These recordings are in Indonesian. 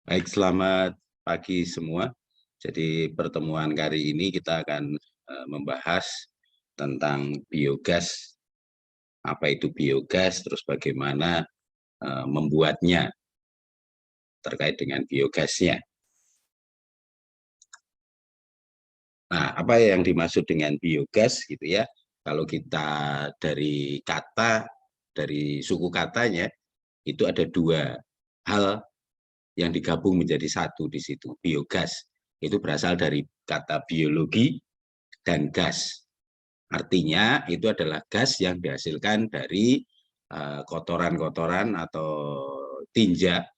Baik, selamat pagi semua. Jadi pertemuan kali ini kita akan membahas tentang biogas, apa itu biogas, terus bagaimana membuatnya terkait dengan biogasnya. Nah, apa yang dimaksud dengan biogas gitu ya? Kalau kita dari suku katanya itu ada dua hal yang digabung menjadi satu di situ. Biogas itu berasal dari kata biologi dan gas. Artinya itu adalah gas yang dihasilkan dari kotoran-kotoran atau tinja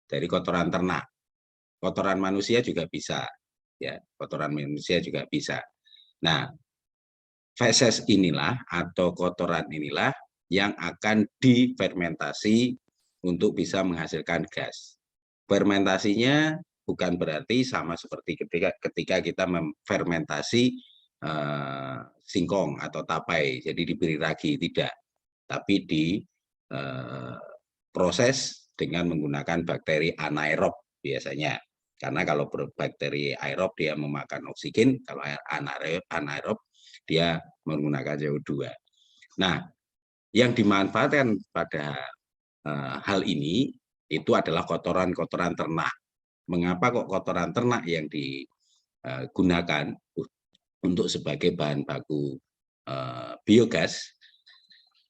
dari kotoran ternak. Kotoran manusia juga bisa, ya. Kotoran manusia juga bisa. Nah, feses inilah atau kotoran inilah yang akan difermentasi untuk bisa menghasilkan gas. Fermentasinya bukan berarti sama seperti ketika kita memfermentasi singkong atau tapai, jadi diberi ragi, tidak. Tapi diproses dengan menggunakan bakteri anaerob biasanya. Karena kalau bakteri aerob dia memakan oksigen, kalau anaerob dia menggunakan CO2. Nah, yang dimanfaatkan pada hal ini itu adalah kotoran-kotoran ternak. Mengapa kok kotoran ternak yang digunakan untuk sebagai bahan baku biogas?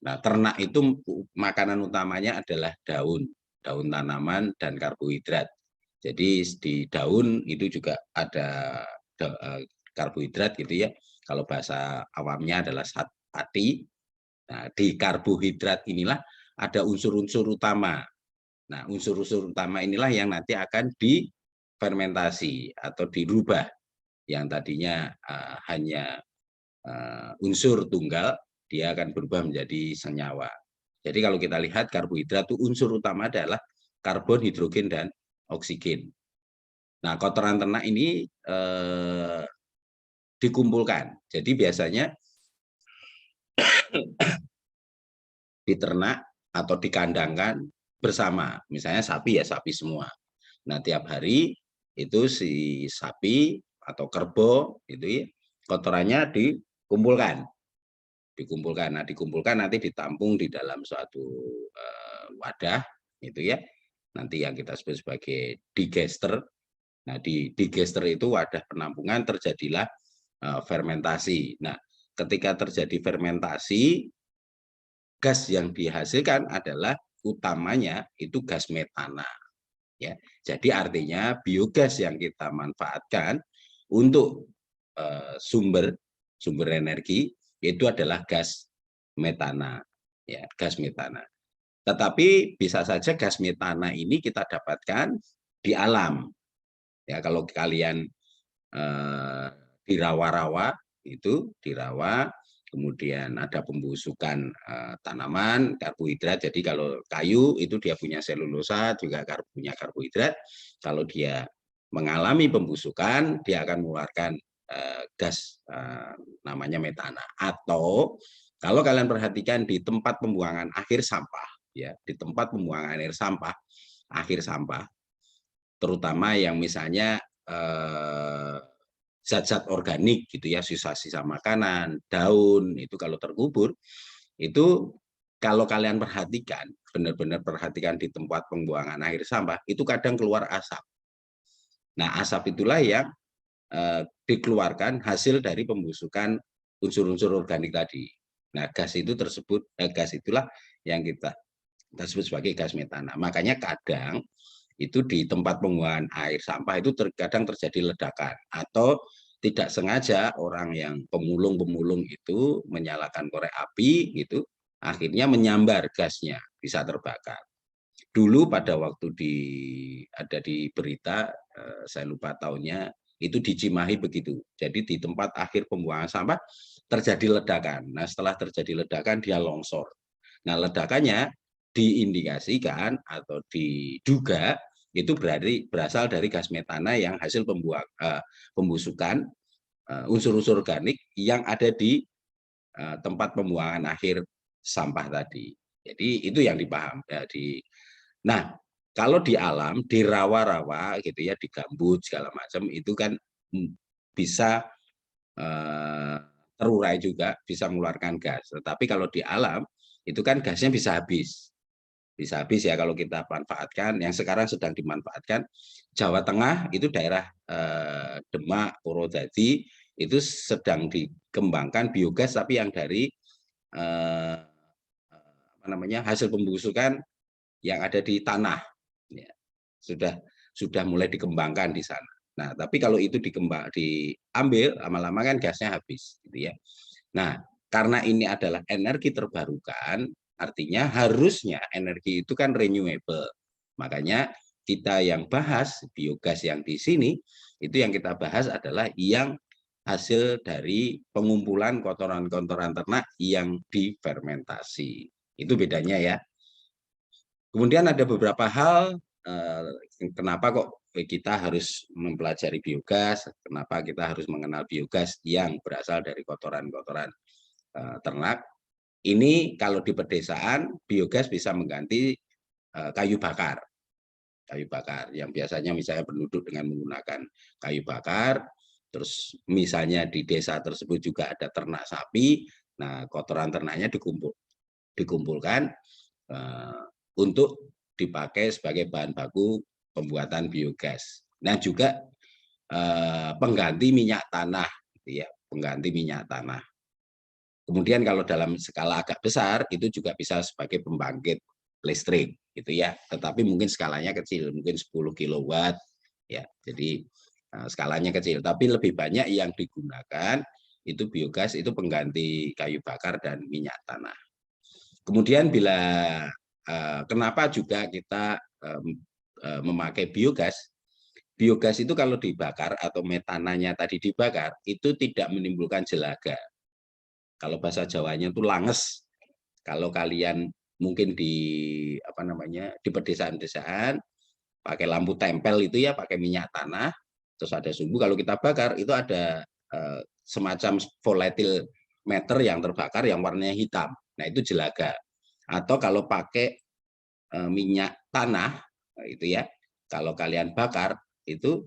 Nah, ternak itu makanan utamanya adalah daun tanaman dan karbohidrat. Jadi di daun itu juga ada karbohidrat gitu ya. Kalau bahasa awamnya adalah pati. Nah, di karbohidrat inilah ada unsur-unsur utama. Nah, unsur-unsur utama inilah yang nanti akan difermentasi atau dirubah. Yang tadinya hanya unsur tunggal, dia akan berubah menjadi senyawa. Jadi kalau kita lihat karbohidrat itu unsur utama adalah karbon, hidrogen, dan oksigen. Nah, kotoran ternak ini dikumpulkan. Jadi biasanya diternak atau dikandangkan bersama. Misalnya sapi ya sapi semua. Nah, tiap hari itu si sapi atau kerbau itu ya, kotorannya dikumpulkan. Nah, dikumpulkan nanti ditampung di dalam suatu wadah itu ya. Nanti yang kita sebut sebagai digester. Nah, di digester itu wadah penampungan terjadilah fermentasi. Nah, ketika terjadi fermentasi, gas yang dihasilkan adalah utamanya itu gas metana. Ya, jadi artinya biogas yang kita manfaatkan untuk sumber energi itu adalah gas metana, ya, gas metana. Tetapi bisa saja gas metana ini kita dapatkan di alam. Ya, kalau kalian di rawa-rawa itu di rawa, kemudian ada pembusukan tanaman, karbohidrat. Jadi kalau kayu itu dia punya selulosa, juga punya karbohidrat. Kalau dia mengalami pembusukan, dia akan mengeluarkan gas namanya metana. Atau kalau kalian perhatikan di tempat pembuangan akhir sampah, ya, di tempat pembuangan akhir sampah, terutama yang misalnya zat-zat organik gitu ya, sisa-sisa makanan, daun itu kalau terkubur itu kalau kalian perhatikan, benar-benar perhatikan di tempat pembuangan akhir sampah itu kadang keluar asap. Nah, asap itulah yang dikeluarkan hasil dari pembusukan unsur-unsur organik tadi. Nah, gas itulah yang kita sebut sebagai gas metana. Makanya kadang itu di tempat pembuangan air sampah itu terkadang terjadi ledakan atau tidak sengaja orang yang pemulung itu menyalakan korek api gitu, akhirnya menyambar gasnya, bisa terbakar. Dulu pada waktu ada di berita, saya lupa tahunnya, itu di Cimahi begitu. Jadi di tempat akhir pembuangan sampah terjadi ledakan. Nah, setelah terjadi ledakan dia longsor. Nah, ledakannya diindikasikan atau diduga itu berasal dari gas metana yang hasil pembusukan unsur-unsur organik yang ada di tempat pembuangan akhir sampah tadi. Jadi itu yang dipaham. Nah, Kalau di alam, di rawa-rawa gitu ya, di gambut segala macam itu kan bisa terurai juga, bisa mengeluarkan gas. Tetapi kalau di alam itu kan gasnya bisa habis ya kalau kita manfaatkan. Yang sekarang sedang dimanfaatkan Jawa Tengah itu daerah Demak, Purwodadi itu sedang dikembangkan biogas tapi yang dari apa namanya hasil pembusukan yang ada di tanah ya, sudah mulai dikembangkan di sana. Nah, tapi kalau itu diambil lama-lama kan gasnya habis gitu ya. Nah, karena ini adalah energi terbarukan, artinya harusnya energi itu kan renewable. Makanya kita yang bahas biogas yang di sini itu yang kita bahas adalah yang hasil dari pengumpulan kotoran-kotoran ternak yang difermentasi. Itu bedanya ya. Kemudian ada beberapa hal kenapa kok kita harus mempelajari biogas, kenapa kita harus mengenal biogas yang berasal dari kotoran-kotoran ternak. Ini kalau di pedesaan biogas bisa mengganti kayu bakar. Kayu bakar yang biasanya misalnya penduduk dengan menggunakan kayu bakar, terus misalnya di desa tersebut juga ada ternak sapi, nah kotoran ternaknya dikumpulkan untuk dipakai sebagai bahan baku pembuatan biogas. Nah juga pengganti minyak tanah, gitu ya, pengganti minyak tanah. Kemudian kalau dalam skala agak besar itu juga bisa sebagai pembangkit listrik gitu ya. Tetapi mungkin skalanya kecil, mungkin 10 kilowatt ya. Jadi skalanya kecil, tapi lebih banyak yang digunakan itu biogas itu pengganti kayu bakar dan minyak tanah. Kemudian bila kenapa juga kita memakai biogas? Biogas itu kalau dibakar atau metananya tadi dibakar itu tidak menimbulkan jelaga. Kalau bahasa Jawanya itu langes. Kalau kalian mungkin di apa namanya di pedesaan-pedesaan pakai lampu tempel itu ya, pakai minyak tanah, terus ada sumbu. Kalau kita bakar itu ada semacam volatil meter yang terbakar yang warnanya hitam. Nah itu jelaga. Atau kalau pakai minyak tanah itu ya, kalau kalian bakar itu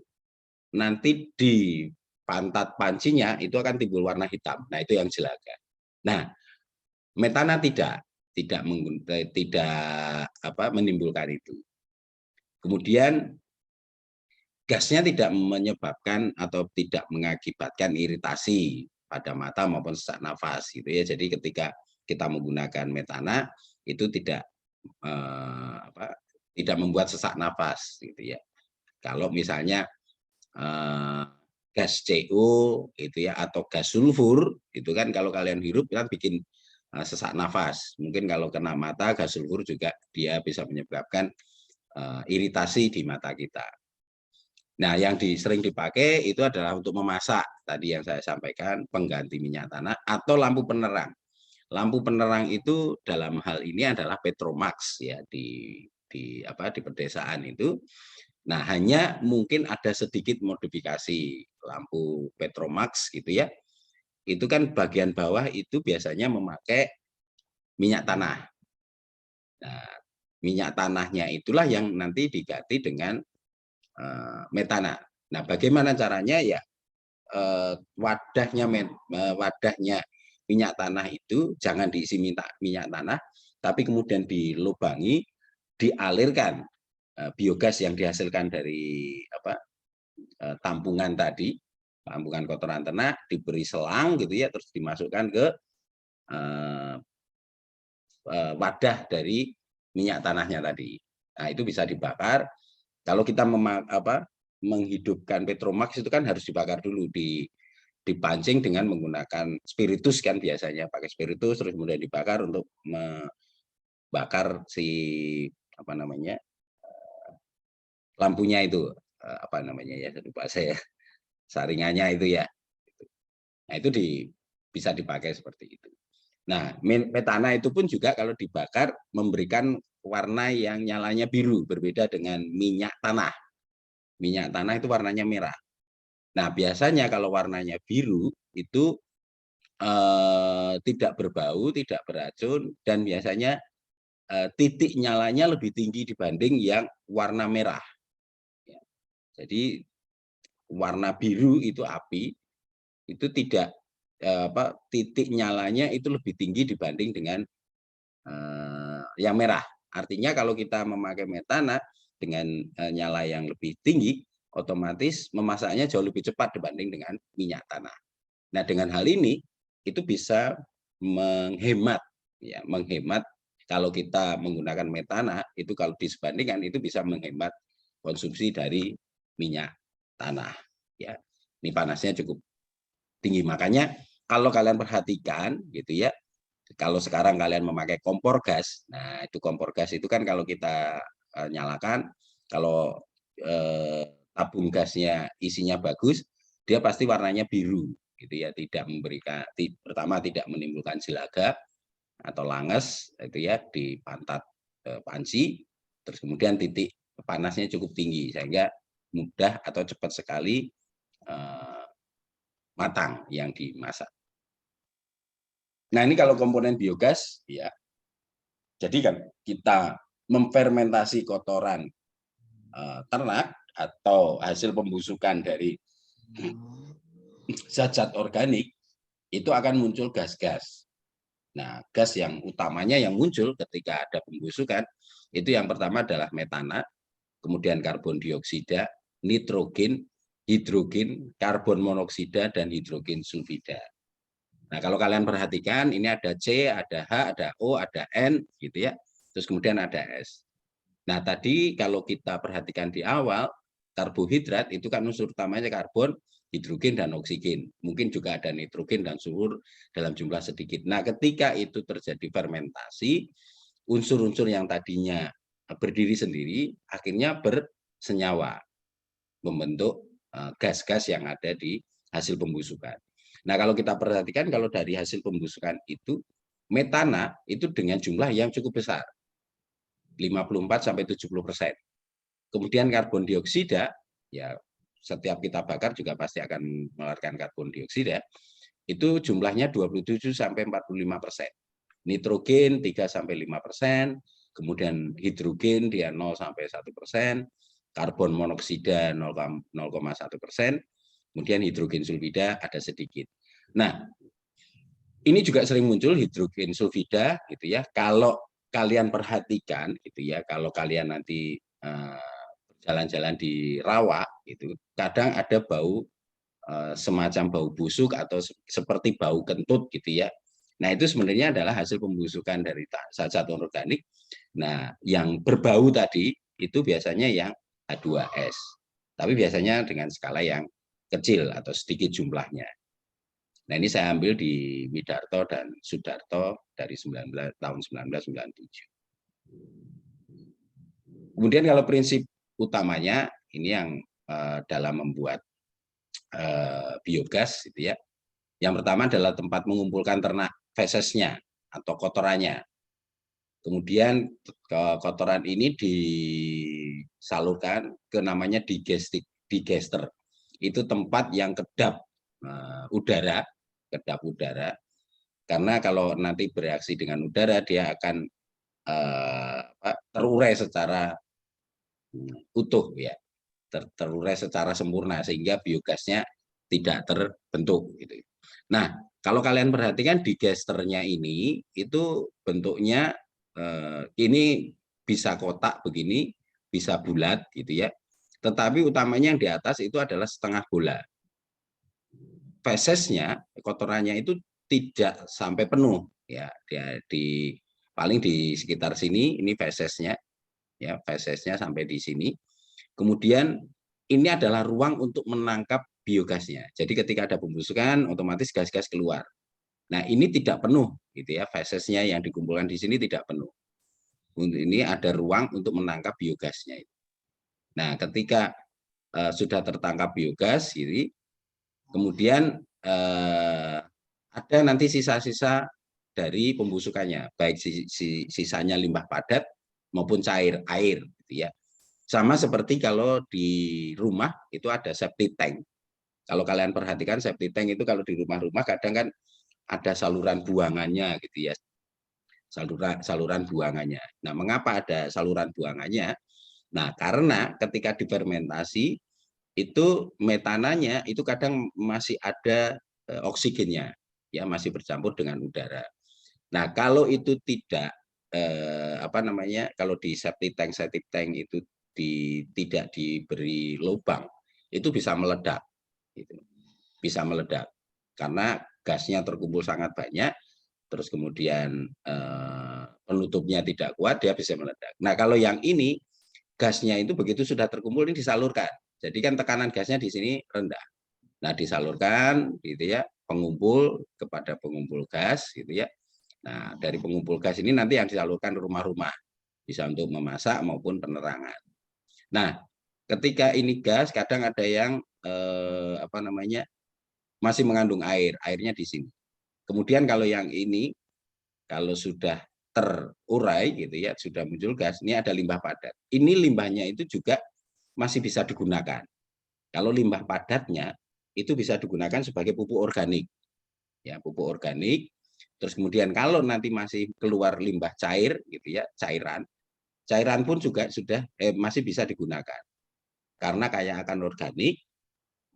nanti di pantat pancinya itu akan timbul warna hitam. Nah itu yang jelaga. Nah metana tidak menimbulkan itu. Kemudian gasnya tidak menyebabkan atau tidak mengakibatkan iritasi pada mata maupun sesak nafas gitu ya. Jadi ketika kita menggunakan metana itu tidak membuat sesak nafas gitu ya. Kalau misalnya gas CO itu ya atau gas sulfur itu kan kalau kalian hirup kan bikin sesak nafas. Mungkin kalau kena mata gas sulfur juga dia bisa menyebabkan iritasi di mata kita. Nah, yang sering dipakai itu adalah untuk memasak. Tadi yang saya sampaikan pengganti minyak tanah atau lampu penerang. Lampu penerang itu dalam hal ini adalah Petromax ya di pedesaan itu. Nah, hanya mungkin ada sedikit modifikasi lampu Petromax gitu ya. Itu kan bagian bawah itu biasanya memakai minyak tanah. Nah, minyak tanahnya itulah yang nanti diganti dengan metana. Nah, bagaimana caranya ya wadahnya minyak tanah itu jangan diisi minyak tanah, tapi kemudian dilubangi, dialirkan biogas yang dihasilkan dari tampungan tadi, tampungan kotoran ternak, diberi selang gitu ya, terus dimasukkan ke wadah dari minyak tanahnya tadi. Nah, itu bisa dibakar. Kalau kita menghidupkan Petromax itu kan harus dibakar dulu, dipancing dengan menggunakan spiritus kan biasanya, pakai spiritus terus kemudian dibakar untuk membakar si apa namanya lampunya itu apa namanya ya, lupa saya, saringannya itu ya. Nah, itu bisa dipakai seperti itu. Nah, metana itu pun juga kalau dibakar memberikan warna yang nyalanya biru, berbeda dengan minyak tanah. Minyak tanah itu warnanya merah. Nah, biasanya kalau warnanya biru itu tidak berbau, tidak beracun, dan biasanya titik nyalanya lebih tinggi dibanding yang warna merah. Ya. Jadi warna biru itu api, itu tidak titik nyalanya itu lebih tinggi dibanding dengan yang merah. Artinya kalau kita memakai metana dengan nyala yang lebih tinggi, otomatis memasaknya jauh lebih cepat dibanding dengan minyak tanah. Nah, dengan hal ini itu bisa menghemat, ya, menghemat. Kalau kita menggunakan metana itu kalau disebandingkan itu bisa menghemat konsumsi dari minyak tanah. Ya, ini panasnya cukup tinggi. Makanya kalau kalian perhatikan, gitu ya, kalau sekarang kalian memakai kompor gas, nah itu kompor gas itu kan kalau kita nyalakan, kalau tabung gasnya isinya bagus, dia pasti warnanya biru, gitu ya, tidak memberikan, pertama tidak menimbulkan jelaga atau langes, itu ya, di pantat panci, terus kemudian titik panasnya cukup tinggi sehingga mudah atau cepat sekali matang yang dimasak. Nah, ini kalau komponen biogas, ya. Jadi kan kita memfermentasi kotoran ternak atau hasil pembusukan dari zat-zat organik, itu akan muncul gas-gas. Nah, gas yang utamanya yang muncul ketika ada pembusukan, itu yang pertama adalah metana, kemudian karbon dioksida, nitrogen, hidrogen, karbon monoksida, dan hidrogen sulfida. Nah, kalau kalian perhatikan, ini ada C, ada H, ada O, ada N, gitu ya. Terus kemudian ada S. Nah, tadi kalau kita perhatikan di awal, karbohidrat itu kan unsur utamanya karbon, hidrogen, dan oksigen. Mungkin juga ada nitrogen dan sulfur dalam jumlah sedikit. Nah, ketika itu terjadi fermentasi, unsur-unsur yang tadinya berdiri sendiri, akhirnya bersenyawa, membentuk gas-gas yang ada di hasil pembusukan. Nah, kalau kita perhatikan, kalau dari hasil pembusukan itu, metana itu dengan jumlah yang cukup besar, 54-70%. Kemudian karbon dioksida, ya setiap kita bakar juga pasti akan mengeluarkan karbon dioksida, itu jumlahnya 27-45%. Nitrogen 3-5%, kemudian hidrogen dia 0-1%, karbon monoksida 0,1%, kemudian hidrogen sulfida ada sedikit. Nah, ini juga sering muncul hidrogen sulfida, gitu ya. Kalau kalian perhatikan, gitu ya, kalau kalian nanti jalan-jalan di rawa, itu kadang ada bau semacam bau busuk atau seperti bau kentut, gitu ya. Nah, itu sebenarnya adalah hasil pembusukan dari zat-zat organik. Nah, yang berbau tadi itu biasanya yang H2S, tapi biasanya dengan skala yang kecil atau sedikit jumlahnya. Nah, ini saya ambil di Widarto dan Sudarto dari tahun 1997. Kemudian kalau prinsip utamanya ini yang dalam membuat biogas, gitu ya. Yang pertama adalah tempat mengumpulkan ternak fesesnya atau kotorannya. Kemudian kotoran ini disalurkan ke namanya digester. Itu tempat yang kedap udara, karena kalau nanti bereaksi dengan udara dia akan terurai secara utuh, ya, terurai secara sempurna sehingga biogasnya tidak terbentuk, gitu. Nah, kalau kalian perhatikan digesternya ini itu bentuknya ini bisa kotak begini, bisa bulat, gitu ya. Tetapi utamanya yang di atas itu adalah setengah bola. Fesesnya, kotorannya itu tidak sampai penuh, ya. Dia paling di sekitar sini, ini fesesnya, ya, fesesnya sampai di sini. Kemudian ini adalah ruang untuk menangkap biogasnya. Jadi ketika ada pembusukan, otomatis gas-gas keluar. Nah, ini tidak penuh, gitu ya, fesesnya yang dikumpulkan di sini tidak penuh. Ini ada ruang untuk menangkap biogasnya. Nah, ketika sudah tertangkap biogas, ini kemudian ada nanti sisa-sisa dari pembusukannya, baik sisanya limbah padat maupun cair air, gitu ya. Sama seperti kalau di rumah itu ada septic tank. Kalau kalian perhatikan septic tank itu kalau di rumah-rumah kadang kan ada saluran buangannya, gitu ya. saluran buangannya. Nah, mengapa ada saluran buangannya? Nah, karena ketika difermentasi itu metananya itu kadang masih ada oksigennya, ya masih bercampur dengan udara. Nah, kalau itu tidak kalau di septic tank itu tidak diberi lubang, itu bisa meledak, gitu. Bisa meledak karena gasnya terkumpul sangat banyak, terus kemudian penutupnya tidak kuat, dia bisa meledak. Nah, kalau yang ini gasnya itu begitu sudah terkumpul ini disalurkan. Jadi kan tekanan gasnya di sini rendah. Nah, disalurkan gitu ya, pengumpul kepada pengumpul gas gitu ya. Nah, dari pengumpul gas ini nanti yang disalurkan rumah-rumah, bisa untuk memasak maupun penerangan. Nah, ketika ini gas kadang ada yang masih mengandung air, airnya di sini. Kemudian kalau yang ini kalau sudah terurai gitu ya, sudah muncul gas, ini ada limbah padat. Ini limbahnya itu juga masih bisa digunakan. Kalau limbah padatnya itu bisa digunakan sebagai pupuk organik. Ya, pupuk organik. Terus kemudian kalau nanti masih keluar limbah cair gitu ya, cairan pun juga sudah masih bisa digunakan. Karena kaya akan organik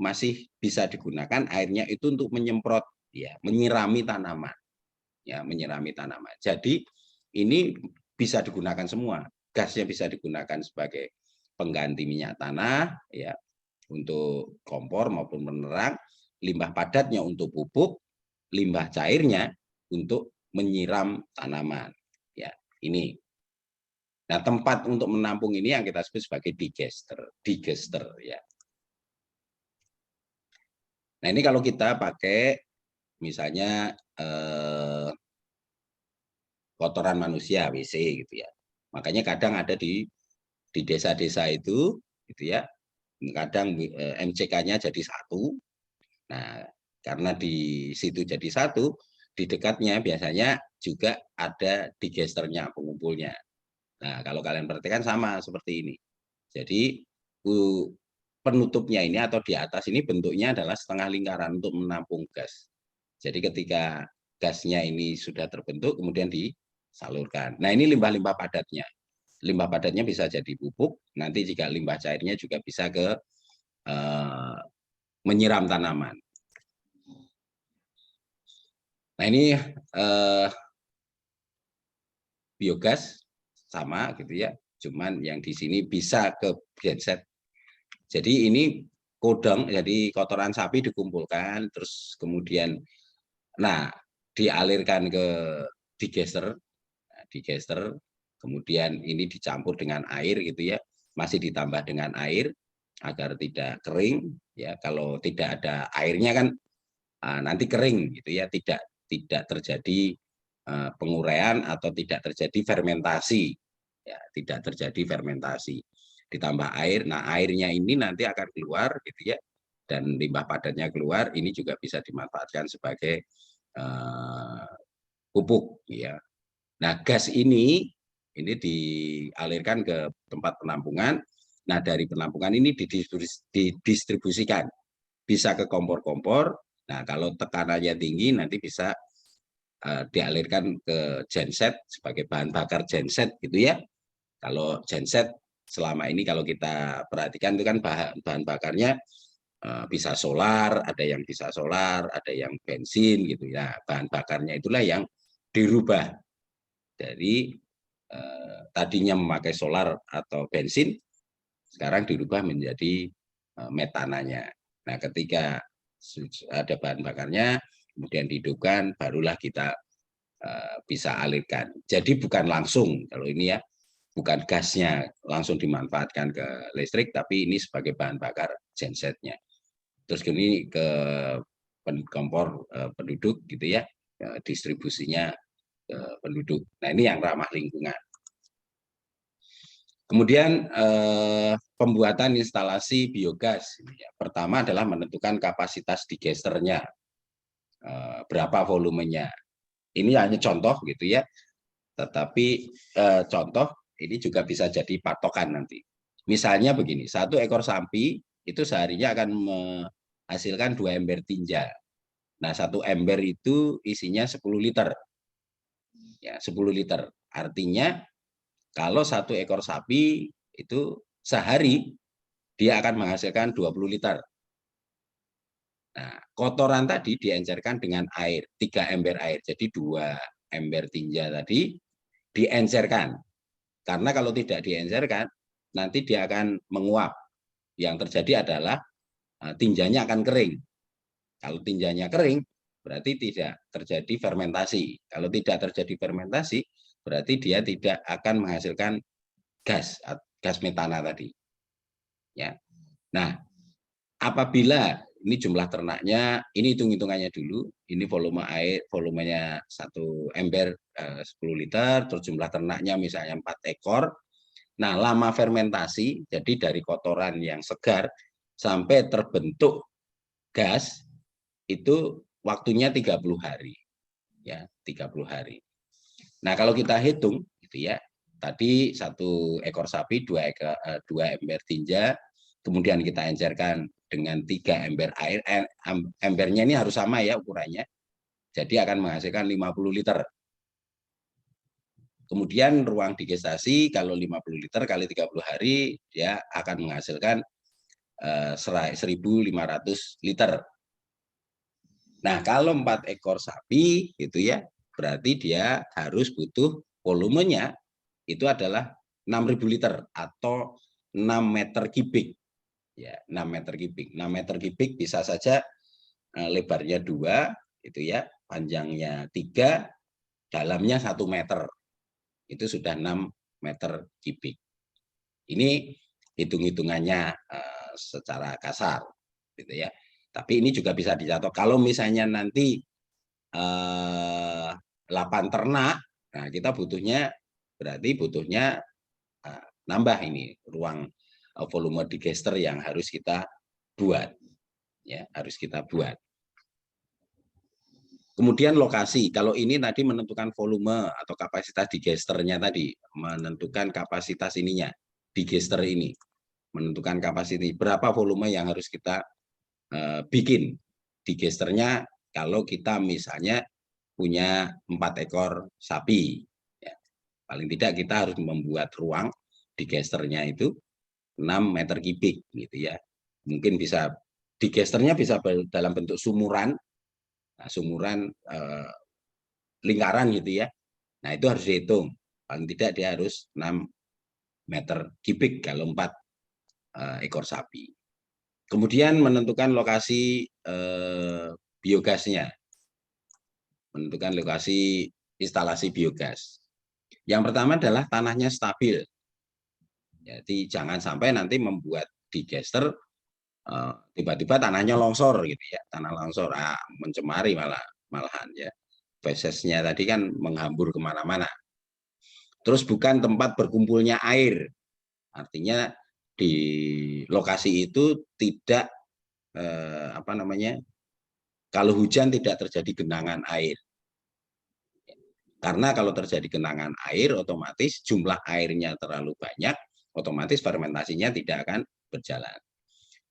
masih bisa digunakan airnya itu untuk menyemprot ya, menyirami tanaman. Ya, menyirami tanaman. Jadi ini bisa digunakan semua. Gasnya bisa digunakan sebagai pengganti minyak tanah ya, untuk kompor maupun penerang, limbah padatnya untuk pupuk, limbah cairnya untuk menyiram tanaman. Ya, ini. Nah, tempat untuk menampung ini yang kita sebut sebagai digester ya. Nah, ini kalau kita pakai misalnya kotoran manusia WC gitu ya. Makanya kadang ada di desa-desa itu gitu ya. Kadang MCK-nya jadi satu. Nah, karena di situ jadi satu, di dekatnya biasanya juga ada digesternya, pengumpulnya. Nah, kalau kalian perhatikan sama seperti ini. Jadi penutupnya ini atau di atas ini bentuknya adalah setengah lingkaran untuk menampung gas. Jadi ketika gasnya ini sudah terbentuk, kemudian disalurkan. Nah, ini limbah-limbah padatnya. Limbah padatnya bisa jadi pupuk, nanti jika limbah cairnya juga bisa ke menyiram tanaman. Nah, ini biogas sama gitu ya, cuman yang di sini bisa ke genset. Jadi ini kodong, jadi kotoran sapi dikumpulkan, terus kemudian dialirkan ke digester, digester, kemudian ini dicampur dengan air gitu ya, masih ditambah dengan air agar tidak kering ya. Kalau tidak ada airnya kan nanti kering gitu ya, tidak terjadi penguraian atau tidak terjadi fermentasi ya, tidak terjadi fermentasi. Ditambah air, nah airnya ini nanti akan keluar gitu ya, dan limbah padatnya keluar, ini juga bisa dimanfaatkan sebagai pupuk ya. Nah, gas ini dialirkan ke tempat penampungan. Nah, dari penampungan ini didistribusikan, bisa ke kompor-kompor. Nah, kalau tekanannya tinggi nanti bisa dialirkan ke genset sebagai bahan bakar genset gitu ya. Kalau genset selama ini kalau kita perhatikan itu kan bahan bakarnya bisa solar, ada yang bisa solar, ada yang bensin gitu ya. Bahan bakarnya itulah yang dirubah dari tadinya memakai solar atau bensin, sekarang dirubah menjadi metananya. Nah, ketika ada bahan bakarnya, kemudian dihidupkan, barulah kita bisa alirkan. Jadi bukan langsung, kalau ini ya, bukan gasnya langsung dimanfaatkan ke listrik, tapi ini sebagai bahan bakar gensetnya. Terus ini ke kompor penduduk gitu ya, distribusinya ke penduduk. Nah, ini yang ramah lingkungan. Kemudian pembuatan instalasi biogas. Pertama adalah menentukan kapasitas digesternya, berapa volumenya. Ini hanya contoh gitu ya, tetapi contoh ini juga bisa jadi patokan nanti. Misalnya begini, 1 ekor sapi itu seharinya akan menghasilkan 2 ember tinja. Nah, 1 ember itu isinya 10 liter. ya 10 liter. Artinya kalau 1 ekor sapi itu sehari dia akan menghasilkan 20 liter. Nah, kotoran tadi diencerkan dengan air, 3 ember air. Jadi 2 ember tinja tadi diencerkan. Karena kalau tidak diencerkan, nanti dia akan menguap. Yang terjadi adalah tinjanya akan kering. Kalau tinjanya kering, berarti tidak terjadi fermentasi. Kalau tidak terjadi fermentasi, berarti dia tidak akan menghasilkan gas metana tadi. Ya. Nah, apabila ini jumlah ternaknya, ini hitung-hitungannya dulu, ini volume air, volumenya 1 ember 10 liter, terus jumlah ternaknya misalnya 4 ekor. Nah, lama fermentasi, jadi dari kotoran yang segar sampai terbentuk gas, itu waktunya 30 hari. Ya, 30 hari. Nah, kalau kita hitung, gitu ya, tadi 1 ekor sapi, 2 ember tinja, kemudian kita encerkan dengan 3 ember air, embernya ini harus sama ya ukurannya, jadi akan menghasilkan 50 liter. Kemudian ruang digestasi kalau 50 liter kali 30 hari, dia akan menghasilkan 1.500 liter. Nah, kalau 4 ekor sapi, gitu ya, berarti dia harus butuh volumenya itu adalah 6.000 liter atau 6 meter kubik. Ya, 6 meter kubik. 6 meter kubik bisa saja lebarnya 2, itu ya, panjangnya 3, dalamnya 1 meter. Itu sudah 6 meter kubik. Ini hitung-hitungannya secara kasar, gitu ya. Tapi ini juga bisa dicatat. Kalau misalnya nanti 8 ternak, nah kita butuhnya nambah ini ruang volume digester yang harus kita buat, ya harus kita buat. Kemudian lokasi, kalau ini tadi menentukan volume atau kapasitas digesternya tadi, menentukan kapasitas ininya, digester ini, menentukan kapasitas berapa volume yang harus kita bikin digesternya kalau kita misalnya punya 4 ekor sapi. Ya. Paling tidak kita harus membuat ruang digesternya itu 6 meter kubik gitu ya. Mungkin bisa digesternya bisa dalam bentuk sumuran, nah, sumuran lingkaran gitu ya. Nah itu harus dihitung. Paling tidak dia harus 6 meter kubik kalau 4 ekor sapi. Kemudian menentukan lokasi biogasnya, menentukan lokasi instalasi biogas. Yang pertama adalah tanahnya stabil. Jadi jangan sampai nanti membuat digester tiba-tiba tanahnya longsor gitu ya, tanah longsor mencemari malahan ya. Fesesnya tadi kan menghambur kemana-mana. Terus bukan tempat berkumpulnya air, artinya di lokasi itu tidak apa namanya, kalau hujan tidak terjadi genangan air. Karena kalau terjadi genangan air, otomatis jumlah airnya terlalu banyak, otomatis fermentasinya tidak akan berjalan.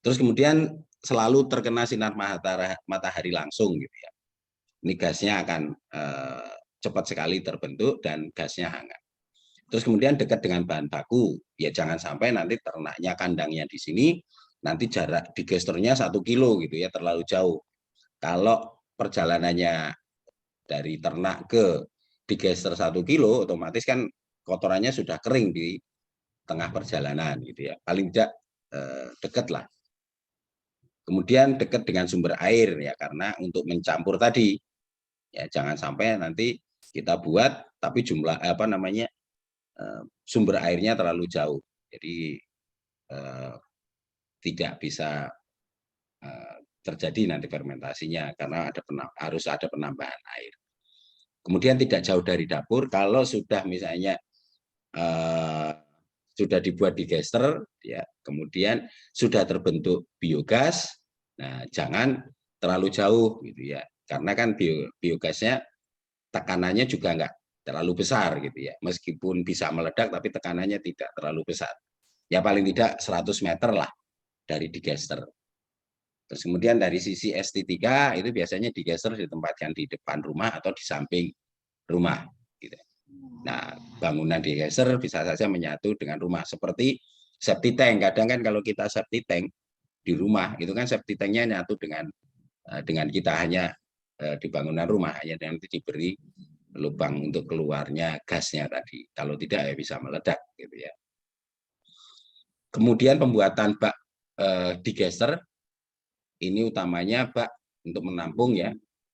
Terus kemudian selalu terkena sinar matahari langsung gitu ya. Ini gasnya akan cepat sekali terbentuk dan gasnya hangat. Terus kemudian dekat dengan bahan baku, ya jangan sampai nanti ternaknya kandangnya di sini, nanti jarak digesternya 1 kilo gitu ya, terlalu jauh. Kalau perjalanannya dari ternak ke digester 1 kilo, otomatis kan kotorannya sudah kering di tengah perjalanan gitu ya. Paling tidak dekat lah. Kemudian dekat dengan sumber air ya, karena untuk mencampur tadi ya jangan sampai nanti kita buat tapi jumlah apa namanya sumber airnya terlalu jauh. Jadi tidak bisa terjadi nanti fermentasinya karena harus ada penambahan air. Kemudian tidak jauh dari dapur, kalau sudah misalnya sudah dibuat digester, ya, kemudian sudah terbentuk biogas, nah jangan terlalu jauh gitu ya, karena kan biogasnya tekanannya juga enggak terlalu besar gitu ya, meskipun bisa meledak tapi tekanannya tidak terlalu besar, ya paling tidak 100 meter lah dari digester. Terus kemudian dari sisi estetika itu biasanya digester ditempatkan di depan rumah atau di samping rumah. Gitu. Nah, bangunan digeser bisa saja menyatu dengan rumah. Seperti septic tank. Kadang kan kalau kita septic tank di rumah, itu kan septic tanknya nyatu dengan kita hanya di bangunan rumah, hanya nanti diberi lubang untuk keluarnya gasnya tadi. Kalau tidak ya bisa meledak gitu ya. Kemudian pembuatan bak digeser ini utamanya bak untuk menampung ya.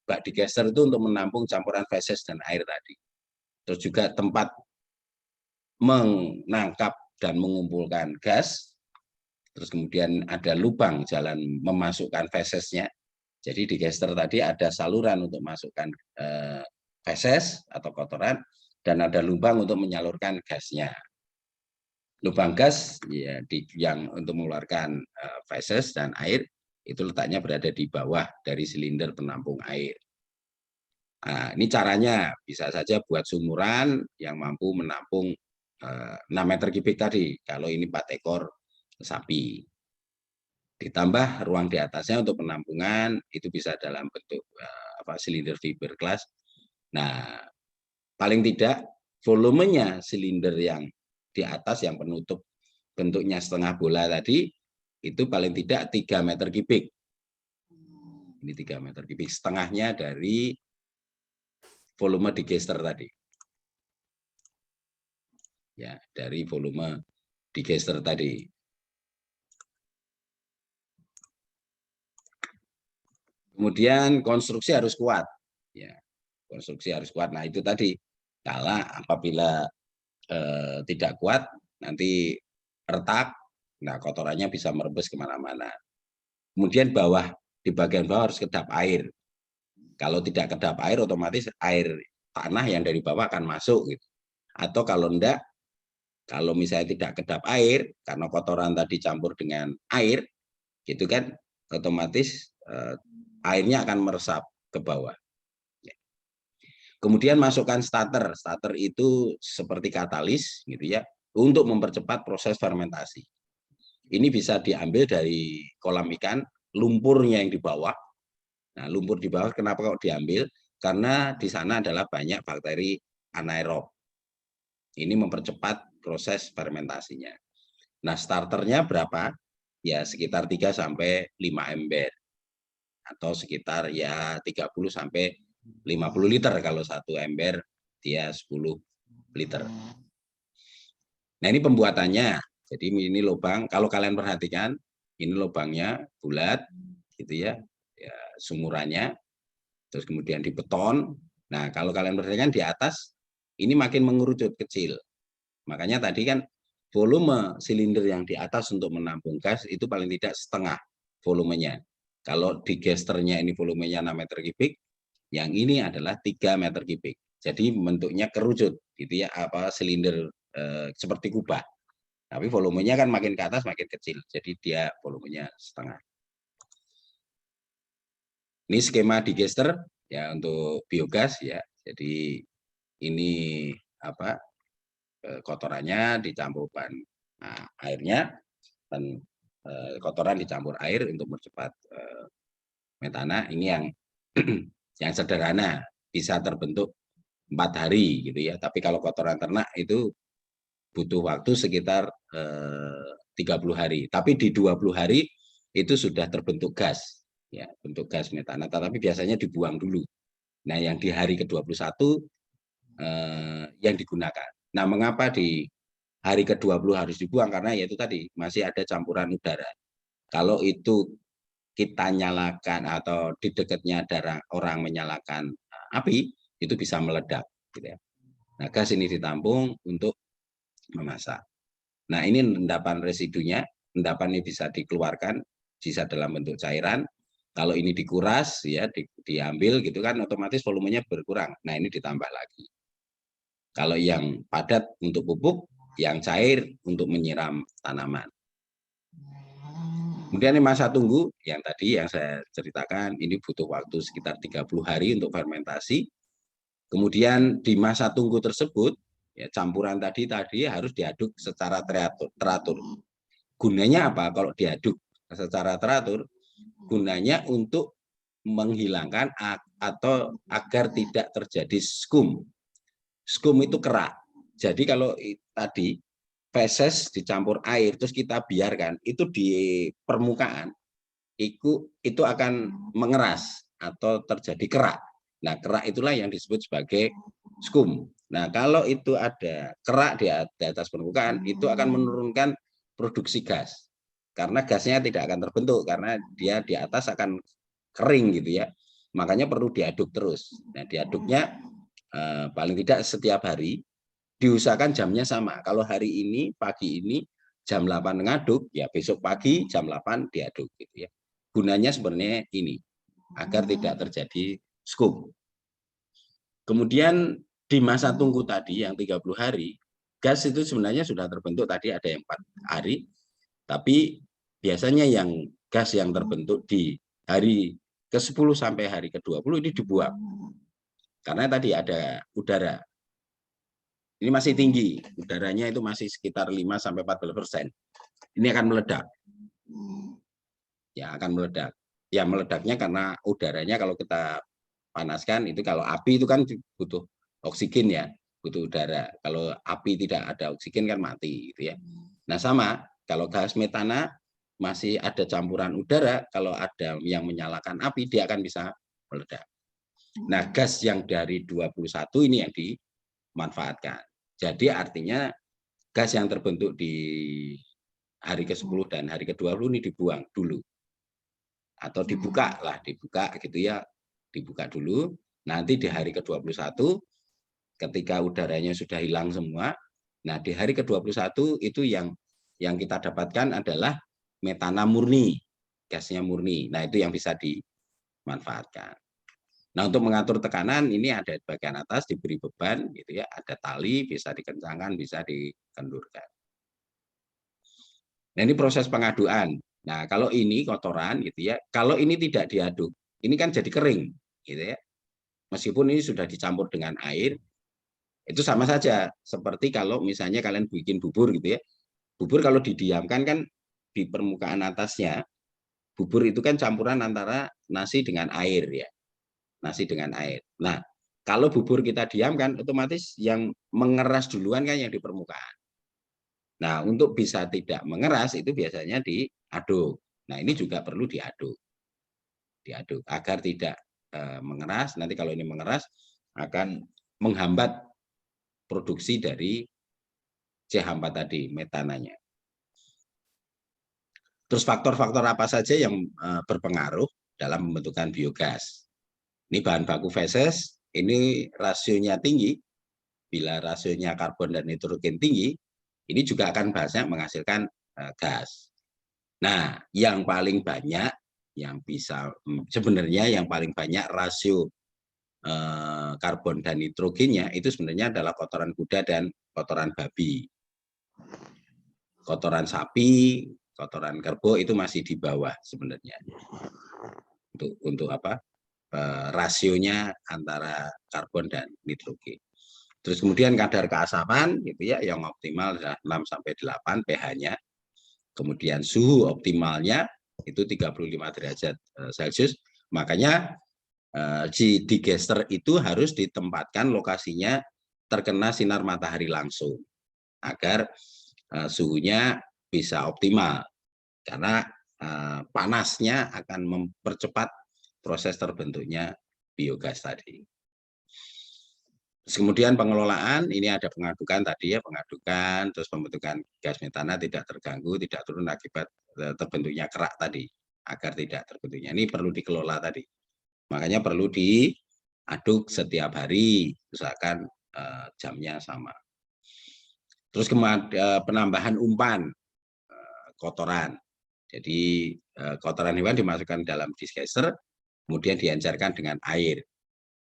Bak digeser itu untuk menampung campuran feses dan air tadi. Terus juga tempat menangkap dan mengumpulkan gas. Terus kemudian ada lubang jalan memasukkan fesesnya. Jadi di gester tadi ada saluran untuk masukkan feses atau kotoran dan ada lubang untuk menyalurkan gasnya. Lubang gas ya yang untuk mengeluarkan feses dan air itu letaknya berada di bawah dari silinder penampung air. Nah, ini caranya bisa saja buat sumuran yang mampu menampung 6 meter kubik tadi kalau ini 4 ekor sapi. Ditambah ruang di atasnya untuk penampungan itu bisa dalam bentuk silinder fiberglass. Nah, paling tidak volumenya silinder yang di atas yang penutup bentuknya setengah bola tadi itu paling tidak 3 meter kubik. Ini 3 meter kubik, setengahnya dari volume digester tadi. Ya, dari volume digester tadi. Kemudian konstruksi harus kuat. Ya, konstruksi harus kuat. Nah, itu tadi. Kalau apabila tidak kuat, nanti retak, nah kotorannya bisa merembes kemana-mana. Kemudian bawah, di bagian bawah harus kedap air. Kalau tidak kedap air, otomatis air tanah yang dari bawah akan masuk. Gitu. Atau kalau enggak, kalau misalnya tidak kedap air, karena kotoran tadi campur dengan air, gitu kan, otomatis airnya akan meresap ke bawah. Kemudian masukkan starter. Starter itu seperti katalis gitu ya untuk mempercepat proses fermentasi. Ini bisa diambil dari kolam ikan, lumpurnya yang di bawah. Nah, lumpur di bawah kenapa kok diambil? Karena di sana adalah banyak bakteri anaerob. Ini mempercepat proses fermentasinya. Nah, starternya berapa? Ya sekitar 3 sampai 5 ember atau sekitar ya 30 sampai 50 liter kalau satu ember dia 10 liter. Nah, ini pembuatannya. Jadi ini lubang, kalau kalian perhatikan, ini lubangnya bulat gitu ya. Ya, sumurannya. Terus kemudian di beton. Nah, kalau kalian perhatikan di atas ini makin mengerucut kecil. Makanya tadi kan volume silinder yang di atas untuk menampung gas itu paling tidak setengah volumenya. Kalau di gesternya ini volumenya 6 meter kubik, yang ini adalah 3 meter kubik. Jadi bentuknya kerucut gitu ya, silinder seperti kubah. Tapi volumenya kan makin ke atas makin kecil. Jadi dia volumenya setengah. Ini skema digester ya untuk biogas ya. Jadi ini kotorannya dicampurkan airnya dan kotoran dicampur air untuk mempercepat metana. Ini yang yang sederhana bisa terbentuk 4 hari gitu ya. Tapi kalau kotoran ternak itu butuh waktu sekitar 30 hari. Tapi di 20 hari itu sudah terbentuk gas, ya, bentuk gas metana. Tapi biasanya dibuang dulu. Nah, yang di hari ke-21 yang digunakan. Nah, mengapa di hari ke-20 harus dibuang? Karena yaitu tadi masih ada campuran udara. Kalau itu kita nyalakan atau di dekatnya ada orang menyalakan api, itu bisa meledak. Gitu ya. Nah, gas ini ditampung untuk memasak. Nah, ini endapan residunya, endapan ini bisa dikeluarkan, bisa dalam bentuk cairan. Kalau ini dikuras, ya diambil gitu kan, otomatis volumenya berkurang. Nah, ini ditambah lagi. Kalau yang padat untuk pupuk, yang cair untuk menyiram tanaman. Kemudian masa tunggu, yang tadi yang saya ceritakan, ini butuh waktu sekitar 30 hari untuk fermentasi. Kemudian di masa tunggu tersebut, ya, campuran tadi harus diaduk secara teratur. Gunanya apa kalau diaduk secara teratur? Gunanya untuk menghilangkan atau agar tidak terjadi skum. Skum itu kerak. Jadi kalau tadi feses dicampur air terus kita biarkan itu di permukaan itu akan mengeras atau terjadi kerak. Nah, kerak itulah yang disebut sebagai skum. Nah, kalau itu ada kerak di atas permukaan, itu akan menurunkan produksi gas. Karena gasnya tidak akan terbentuk, karena dia di atas akan kering gitu ya. Makanya perlu diaduk terus. Nah, diaduknya paling tidak setiap hari, diusahakan jamnya sama. Kalau hari ini, pagi ini, jam 8 ngaduk, ya besok pagi jam 8 diaduk gitu ya. Gunanya sebenarnya ini, agar tidak terjadi skum. Kemudian di masa tunggu tadi yang 30 hari, gas itu sebenarnya sudah terbentuk tadi ada yang 4 hari, tapi biasanya yang gas yang terbentuk di hari ke-10 sampai hari ke-20 ini dibuang. Karena tadi ada udara. Ini masih tinggi, udaranya itu masih sekitar 5 sampai 14%. Ini akan meledak. Ya, akan meledak. Ya, meledaknya karena udaranya kalau kita panaskan itu, kalau api itu kan butuh oksigen ya, butuh udara. Kalau api tidak ada oksigen kan mati gitu ya. Nah, sama kalau gas metana masih ada campuran udara, kalau ada yang menyalakan api dia akan bisa meledak. Nah, gas yang dari 21 ini yang dimanfaatkan. Jadi artinya gas yang terbentuk di hari ke-10 dan hari ke-20 ini dibuang dulu. Atau dibuka lah, dibuka gitu ya. Dibuka dulu, nanti di hari ke-21 ketika udaranya sudah hilang semua, nah di hari ke-21 itu yang kita dapatkan adalah metana murni, gasnya murni. Nah, itu yang bisa dimanfaatkan. Nah, untuk mengatur tekanan ini ada di bagian atas diberi beban gitu ya, ada tali, bisa dikencangkan, bisa dikendurkan. Nah, ini proses pengaduan. Nah, kalau ini kotoran gitu ya, kalau ini tidak diaduk, ini kan jadi kering gitu ya. Meskipun ini sudah dicampur dengan air, itu sama saja seperti kalau misalnya kalian bikin bubur gitu ya. Bubur kalau didiamkan kan di permukaan atasnya, bubur itu kan campuran antara nasi dengan air ya. Nasi dengan air. Nah, kalau bubur kita diamkan, otomatis yang mengeras duluan kan yang di permukaan. Nah, untuk bisa tidak mengeras itu biasanya diaduk. Nah, ini juga perlu diaduk. Diaduk agar tidak mengeras. Nanti kalau ini mengeras akan menghambat produksi dari CH4 tadi, metananya. Terus faktor-faktor apa saja yang berpengaruh dalam pembentukan biogas? Ini bahan baku feses, ini rasionya tinggi. Bila rasionya karbon dan nitrogen tinggi, ini juga akan banyak menghasilkan gas. Nah, yang paling banyak yang bisa sebenarnya yang paling banyak rasio karbon dan nitrogennya itu sebenarnya adalah kotoran kuda dan kotoran babi. Kotoran sapi, kotoran kerbau itu masih di bawah sebenarnya. Untuk apa? Rasionya antara karbon dan nitrogen. Terus kemudian kadar keasapan gitu ya, yang optimal adalah 6 sampai 8 pH-nya. Kemudian suhu optimalnya itu 35 derajat Celcius. Makanya digester itu harus ditempatkan lokasinya terkena sinar matahari langsung agar suhunya bisa optimal. Karena panasnya akan mempercepat proses terbentuknya biogas tadi. Kemudian pengelolaan, ini ada pengadukan tadi ya, pengadukan, terus pembentukan gas metana tidak terganggu, tidak turun akibat terbentuknya kerak tadi, agar tidak terbentuknya. Ini perlu dikelola tadi. Makanya perlu diaduk setiap hari, usahakan jamnya sama. Terus penambahan umpan kotoran. Jadi kotoran hewan dimasukkan dalam disgeser, kemudian diencerkan dengan air.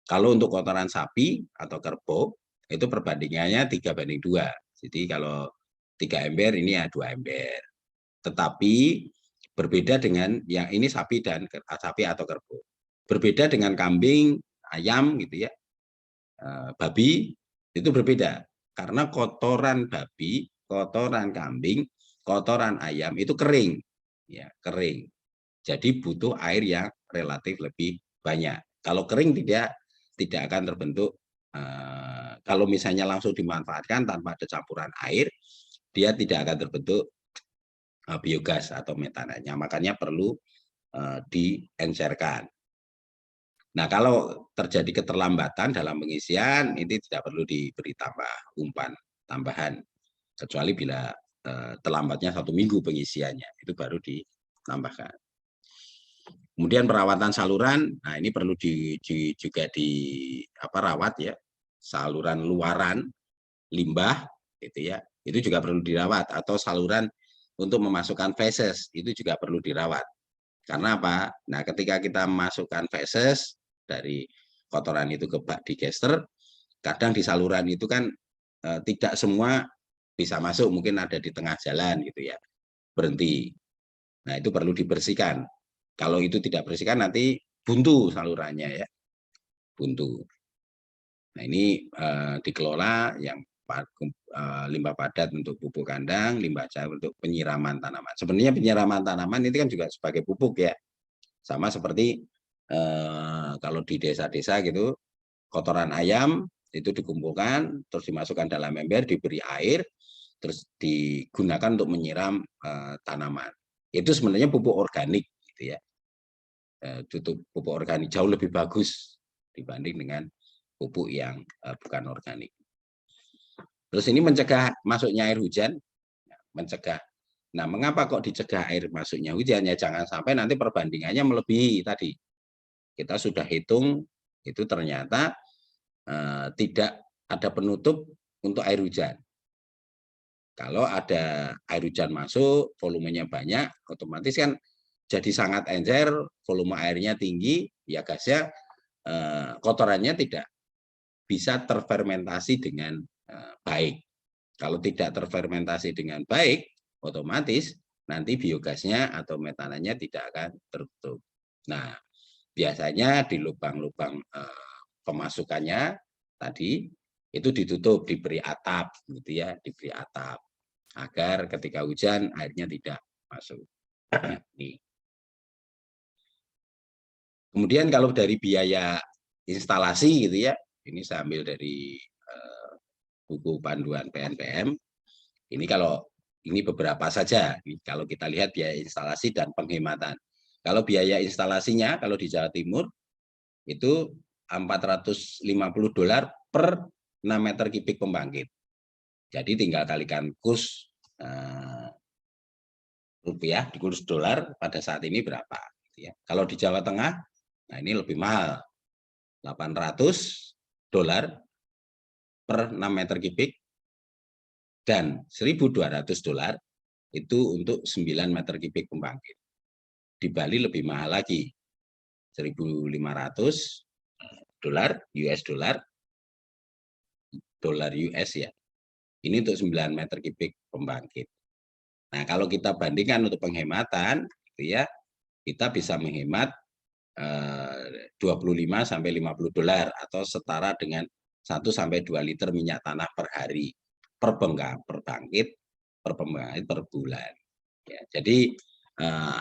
Kalau untuk kotoran sapi atau kerbau, itu perbandingannya 3:2. Jadi kalau 3 ember, ini ya 2 ember. Tetapi berbeda dengan yang ini sapi atau kerbau. Berbeda dengan kambing, ayam gitu ya, babi, itu berbeda. Karena kotoran babi, kotoran kambing, kotoran ayam itu kering. Ya, kering. Jadi butuh air yang relatif lebih banyak. Kalau kering tidak akan terbentuk kalau misalnya langsung dimanfaatkan tanpa ada campuran air, dia tidak akan terbentuk biogas atau metananya. Makanya perlu diencerkan. Nah, kalau terjadi keterlambatan dalam pengisian, ini tidak perlu diberi umpan tambahan, kecuali bila terlambatnya 1 minggu pengisiannya, itu baru ditambahkan. Kemudian perawatan saluran, nah ini perlu juga rawat ya, saluran luaran limbah, gitu ya, itu juga perlu dirawat, atau saluran untuk memasukkan feses itu juga perlu dirawat. Karena apa? Nah, ketika kita masukkan feses dari kotoran itu ke bak digester, kadang di saluran itu kan tidak semua bisa masuk, mungkin ada di tengah jalan gitu ya, berhenti. Nah, itu perlu dibersihkan. Kalau itu tidak bersihkan nanti buntu salurannya ya, buntu. Nah, ini dikelola yang limbah padat untuk pupuk kandang, limbah cair untuk penyiraman tanaman. Sebenarnya penyiraman tanaman itu kan juga sebagai pupuk ya, sama seperti kalau di desa-desa gitu, kotoran ayam itu dikumpulkan, terus dimasukkan dalam ember, diberi air, terus digunakan untuk menyiram tanaman. Itu sebenarnya pupuk organik, gitu ya. Pupuk organik jauh lebih bagus dibanding dengan pupuk yang bukan organik. Terus ini mencegah masuknya air hujan, mencegah. Nah, mengapa kok dicegah air masuknya hujan? Ya jangan sampai nanti perbandingannya melebihi tadi. Kita sudah hitung, itu ternyata tidak ada penutup untuk air hujan. Kalau ada air hujan masuk, volumenya banyak, otomatis kan jadi sangat encer, volume airnya tinggi, ya gasnya kotorannya tidak bisa terfermentasi dengan baik. Kalau tidak terfermentasi dengan baik, otomatis nanti biogasnya atau metananya tidak akan tertutup. Nah, biasanya di lubang-lubang pemasukannya tadi itu ditutup, diberi atap, gitu ya, diberi atap agar ketika hujan airnya tidak masuk. Nih. Kemudian kalau dari biaya instalasi gitu ya, ini saya ambil dari buku panduan PNPM. Ini kalau ini beberapa saja. Kalau kita lihat biaya instalasi dan penghematan. Kalau biaya instalasinya kalau di Jawa Timur itu $450 per 6 meter kubik pembangkit. Jadi tinggal kalikan kurs rupiah di kurs dolar pada saat ini berapa. Ya. Kalau di Jawa Tengah, nah ini lebih mahal, $800 per 6 meter kubik dan $1.200 itu untuk 9 meter kubik pembangkit. Di Bali lebih mahal lagi, $1.500 dolar US ya. Ini untuk 9 meter kubik pembangkit. Nah, kalau kita bandingkan untuk penghematan, gitu ya, kita bisa menghemat 25 sampai $50 atau setara dengan 1 sampai 2 liter minyak tanah per hari per pembangkit per bulan. Ya, jadi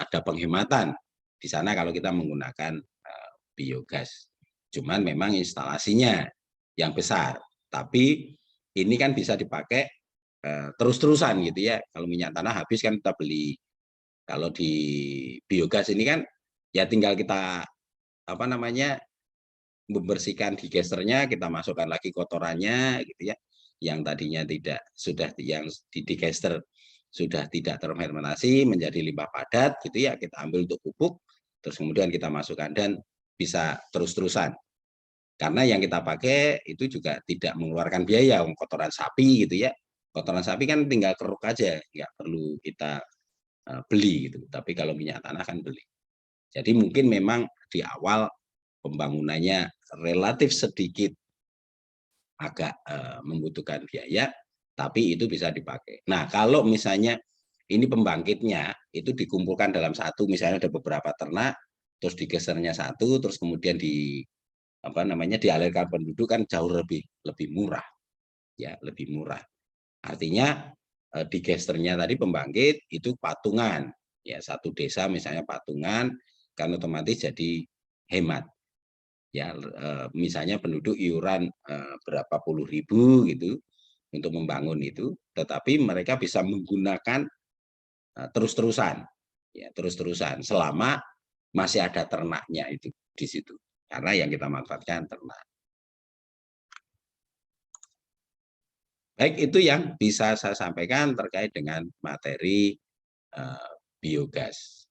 ada penghematan di sana kalau kita menggunakan biogas. Cuman memang instalasinya yang besar, tapi ini kan bisa dipakai terus-terusan gitu ya. Kalau minyak tanah habis kan kita beli. Kalau di biogas ini kan ya tinggal kita membersihkan digesternya, kita masukkan lagi kotorannya gitu ya. Yang tadinya tidak sudah yang di digester sudah tidak terfermentasi menjadi limbah padat gitu ya, kita ambil untuk pupuk, terus kemudian kita masukkan dan bisa terus-terusan. Karena yang kita pakai itu juga tidak mengeluarkan biaya, kotoran sapi gitu ya. Kotoran sapi kan tinggal keruk aja, nggak perlu kita beli gitu. Tapi kalau minyak tanah kan beli. Jadi mungkin memang di awal pembangunannya relatif sedikit agak membutuhkan biaya, tapi itu bisa dipakai. Nah, kalau misalnya ini pembangkitnya itu dikumpulkan dalam satu, misalnya ada beberapa ternak, terus digesernya satu, terus kemudian dialirkan penduduk kan jauh lebih murah, ya lebih murah. Artinya digesternya tadi pembangkit itu patungan, ya satu desa misalnya patungan, kan otomatis jadi hemat. ya misalnya penduduk iuran berapa puluh ribu gitu untuk membangun itu, tetapi mereka bisa menggunakan terus-terusan, ya terus-terusan selama masih ada ternaknya itu di situ, karena yang kita manfaatkan ternak. Baik, itu yang bisa saya sampaikan terkait dengan materi biogas.